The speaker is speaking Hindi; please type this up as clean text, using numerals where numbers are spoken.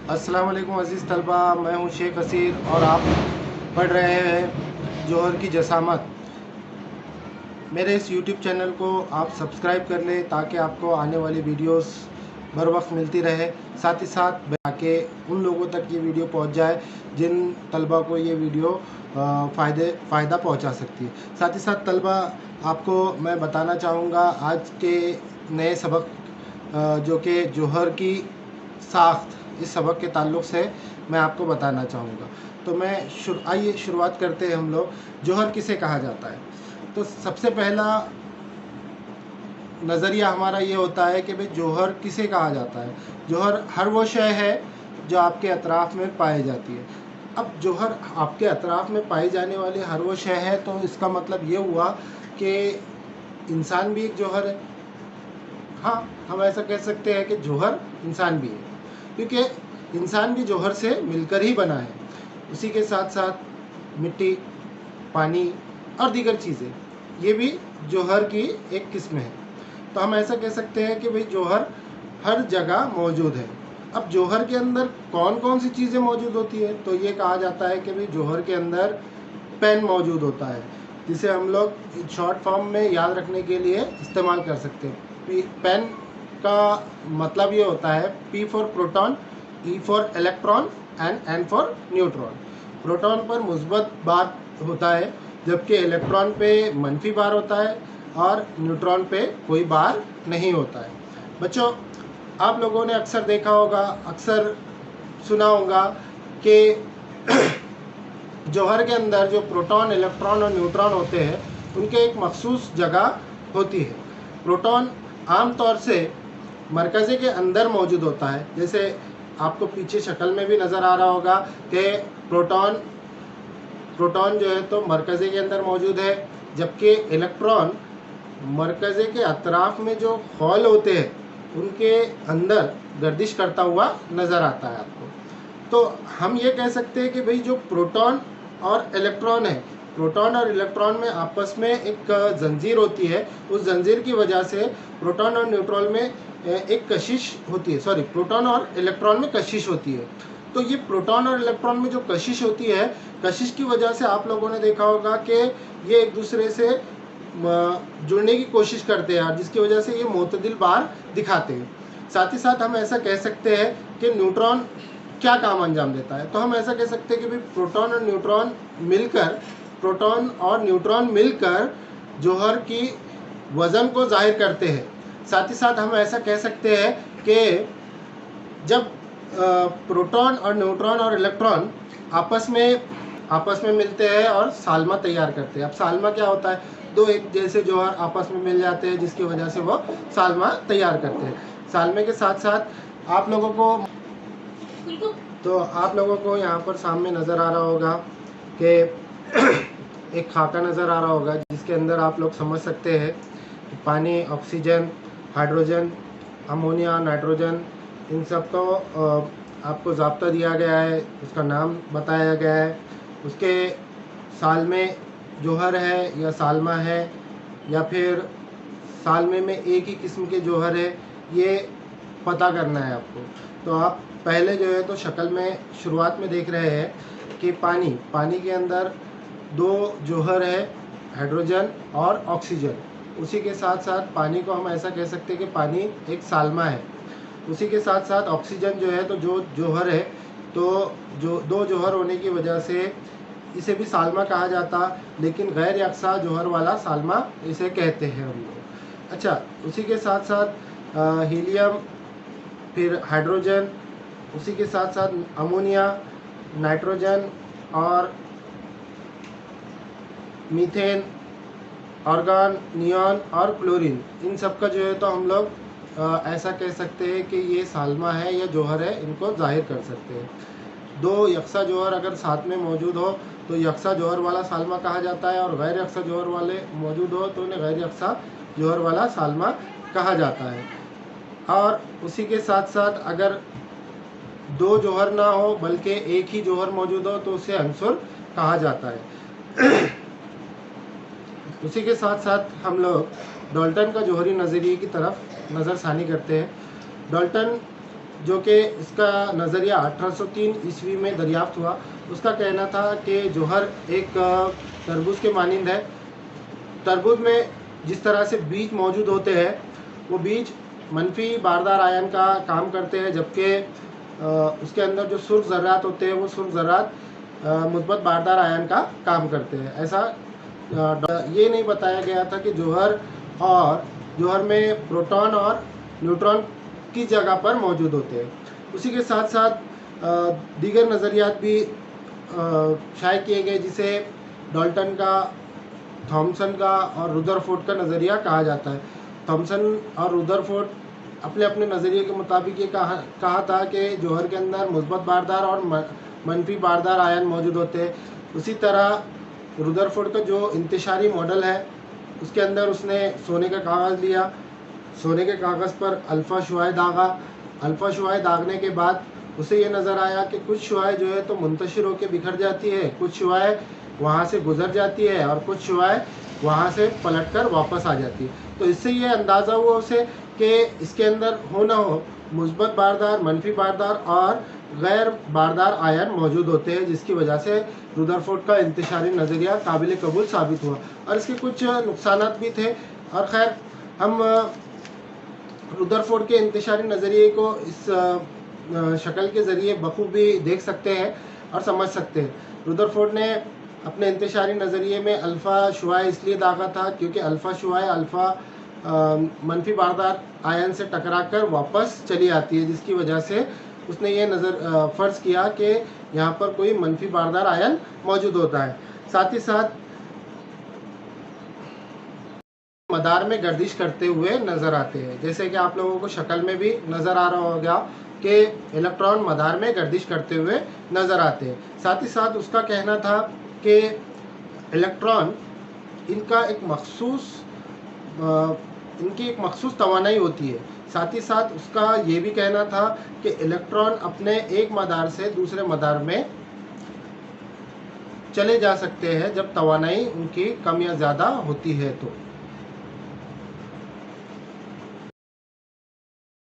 अस्सलाम वालेकुम अज़ीज़ तलबा, मैं हूँ शेख असीर और आप पढ़ रहे हैं जौहर की जसामत। मेरे इस यूट्यूब चैनल को आप सब्सक्राइब कर लें ताकि आपको आने वाली वीडियोस बर वक्त मिलती रहे। साथ ही साथ ताकि उन लोगों तक ये वीडियो पहुंच जाए जिन तलबा को ये वीडियो फ़ायदा पहुंचा सकती है। साथ ही साथ तलबा, आपको मैं बताना चाहूँगा आज के नए सबक जो कि जौहर की साख्त, इस सबक के ताल्लुक़ से मैं आपको बताना चाहूँगा। तो आइए शुरुआत करते हैं हम लोग। जौहर किसे कहा जाता है? तो सबसे पहला नज़रिया हमारा ये होता है कि भाई जौहर किसे कहा जाता है। जौहर हर वो शय है जो आपके अतराफ़ में पाई जाती है। अब जौहर आपके अतराफ़ में पाई जाने वाली हर वो शय है, तो इसका मतलब ये हुआ कि इंसान भी एक जौहर है। हाँ, हम ऐसा कह सकते हैं कि जौहर इंसान भी है, क्योंकि इंसान भी जौहर से मिलकर ही बना है। उसी के साथ साथ मिट्टी, पानी और दीगर चीज़ें, ये भी जौहर की एक किस्म है। तो हम ऐसा कह सकते हैं कि भाई जौहर हर जगह मौजूद है। अब जौहर के अंदर कौन कौन सी चीज़ें मौजूद होती है, तो ये कहा जाता है कि भाई जौहर के अंदर पेन मौजूद होता है, जिसे हम लोग शॉर्ट फॉर्म में याद रखने के लिए इस्तेमाल कर सकते हैं। पेन का मतलब ये होता है P for proton, E for electron and N for neutron. Proton पर मुस्बत बार होता है, जबकि इलेक्ट्रॉन पे मनफी बार होता है और न्यूट्रॉन पे कोई बार नहीं होता है। बच्चों, आप लोगों ने अक्सर देखा होगा, अक्सर सुना होगा कि जौहर के अंदर जो प्रोटॉन, इलेक्ट्रॉन और न्यूट्रॉन होते हैं, उनके एक मखसूस जगह होती है। प्रोटॉन आम तौर से मरकज़े के अंदर मौजूद होता है, जैसे आपको पीछे शक्ल में भी नज़र आ रहा होगा कि प्रोटॉन जो है तो मरकज़े के अंदर मौजूद है, जबकि इलेक्ट्रॉन मरकज़े के अतराफ़ में जो खौल होते हैं उनके अंदर गर्दिश करता हुआ नज़र आता है आपको। तो हम ये कह सकते हैं कि भाई जो प्रोटॉन और इलेक्ट्रॉन है, प्रोटॉन और इलेक्ट्रॉन में आपस में एक जंजीर होती है। उस जंजीर की वजह से प्रोटॉन और न्यूट्रॉन में एक कशिश होती है, प्रोटॉन और इलेक्ट्रॉन में कशिश होती है। तो ये प्रोटॉन और इलेक्ट्रॉन में जो कशिश होती है, कशिश की वजह से आप लोगों ने देखा होगा कि ये एक दूसरे से जुड़ने की कोशिश करते हैं, और जिसकी वजह से ये मोतदिल बार दिखाते हैं। साथ ही साथ हम ऐसा कह सकते हैं कि न्यूट्रॉन क्या काम अंजाम देता है। तो हम ऐसा कह सकते हैं कि भाई प्रोटॉन और न्यूट्रॉन मिलकर जौहर की वज़न को जाहिर करते हैं। साथ ही साथ हम ऐसा कह सकते हैं कि जब प्रोटॉन और न्यूट्रॉन और इलेक्ट्रॉन आपस में मिलते हैं और सालमा तैयार करते हैं। अब सालमा क्या होता है? दो एक जैसे जौहर आपस में मिल जाते हैं, जिसकी वजह से वो सालमा तैयार करते हैं। सालमे के साथ साथ आप लोगों को यहाँ पर सामने नज़र आ रहा होगा कि एक खाका नज़र आ रहा होगा, जिसके अंदर आप लोग समझ सकते हैं कि पानी, ऑक्सीजन, हाइड्रोजन, अमोनिया, नाइट्रोजन, इन सब को आपको ज़ाब्ता दिया गया है, उसका नाम बताया गया है। उसके सालमे जौहर है या सालमा है, या फिर सालमे में एक ही किस्म के जौहर है, ये पता करना है आपको। तो आप पहले जो है तो शक्ल में शुरुआत में देख रहे हैं कि पानी के अंदर दो जौहर है, हाइड्रोजन और ऑक्सीजन। उसी के साथ साथ पानी को हम ऐसा कह सकते हैं कि पानी एक सालमा है। उसी के साथ साथ ऑक्सीजन जो है तो जो जौहर है, तो जो दो जौहर होने की वजह से इसे भी सालमा कहा जाता, लेकिन गैर यकसा जौहर वाला सालमा इसे कहते हैं हम लोग। अच्छा, उसी के साथ साथ हीलियम, फिर हाइड्रोजन, उसी के साथ साथ अमोनिया, नाइट्रोजन और मीथेन, आर्गन, नियॉन और क्लोरीन, इन सब का जो है तो हम लोग ऐसा कह सकते हैं कि ये सालमा है या जौहर है, इनको जाहिर कर सकते हैं। दो यकसा जौहर अगर साथ में मौजूद हो तो यकसा जौहर वाला सालमा कहा जाता है, और गैर यकसा जौहर वाले मौजूद हो तो उन्हें गैर यकसा जौहर वाला सालमा कहा जाता है। और उसी के साथ साथ अगर दो जौहर ना हो बल्कि एक ही जौहर मौजूद हो तो उसे अंसुर कहा जाता है। उसी के साथ साथ हम लोग डाल्टन का जौहरी नज़रिए की तरफ नज़रसानी करते हैं। डाल्टन जो कि इसका नज़रिया 1803 ईस्वी में दरियाफ्त हुआ। उसका कहना था कि जौहर एक तरबूज के मानिंद है। तरबूज में जिस तरह से बीज मौजूद होते हैं, वो बीज मनफी बारदार आयन का काम करते हैं, जबकि उसके अंदर जो सुर्ख ज़र्रात होते हैं वो सुर्ख ज़र्रात मुस्बत बारदार आयन का काम करते हैं। ऐसा ये नहीं बताया गया था कि जौहर में प्रोटॉन और न्यूट्रॉन किस जगह पर मौजूद होते हैं। उसी के साथ साथ दीगर नज़रियात भी शाये किए गए, जिसे डाल्टन का, थॉमसन का और रुदरफोर्ड का नज़रिया कहा जाता है। थॉमसन और रुदरफोर्ड अपने अपने नज़रिए के मुताबिक ये कहा था कि जौहर के अंदर मुस्बत बारदार और मनफी बारदार आयन मौजूद होते हैं। उसी तरह रुदरफोर्ड का जो इंतशारी मॉडल है, उसके अंदर उसने सोने का कागज़ लिया, सोने के कागज़ पर अल्फ़ा शुआएं दागा। अल्फ़ा शुआएं दागने के बाद उसे ये नज़र आया कि कुछ शुआएं जो है तो मुंतशिर होकर बिखर जाती है, कुछ शुआएं वहाँ से गुज़र जाती है और कुछ शुआएं वहाँ से पलटकर वापस आ जाती है। तो इससे ये अंदाज़ा हुआ उसे कि इसके अंदर हो ना हो मुस्बत बारदार, मनफी बारदार और गैर बारदार आयन मौजूद होते हैं, जिसकी वजह से रुदरफोर्ड का इंतशारी नज़रिया काबिल कबूल साबित हुआ। और इसके कुछ नुकसानात भी थे। और ख़ैर, हम रुदरफोर्ड के इंतशारी नज़रिए को इस शक्ल के ज़रिए बखूबी देख सकते हैं और समझ सकते हैं। रुदरफोर्ड ने अपने इंतशारी नज़रिए में अल्फ़ा शुआएं इसलिए दागा था क्योंकि अल्फ़ा शुआएं अल्फ़ा मनफी बारदार आयन से टकराकर वापस चली आती है, जिसकी वजह से उसने ये फ़र्ज़ किया कि यहाँ पर कोई मनफी बारदार आयन मौजूद होता है। साथ ही साथ मदार में गर्दिश करते हुए नज़र आते हैं, जैसे कि आप लोगों को शक्ल में भी नज़र आ रहा होगा कि इलेक्ट्रॉन मदार में गर्दिश करते हुए नज़र आते हैं। साथ ही साथ उसका कहना था कि इलेक्ट्रॉन इनकी एक मखसूस तवानाई होती है। साथ ही साथ उसका ये भी कहना था कि इलेक्ट्रॉन अपने एक मदार से दूसरे मदार में चले जा सकते हैं जब तवानाई उनकी कम या ज़्यादा होती है तो।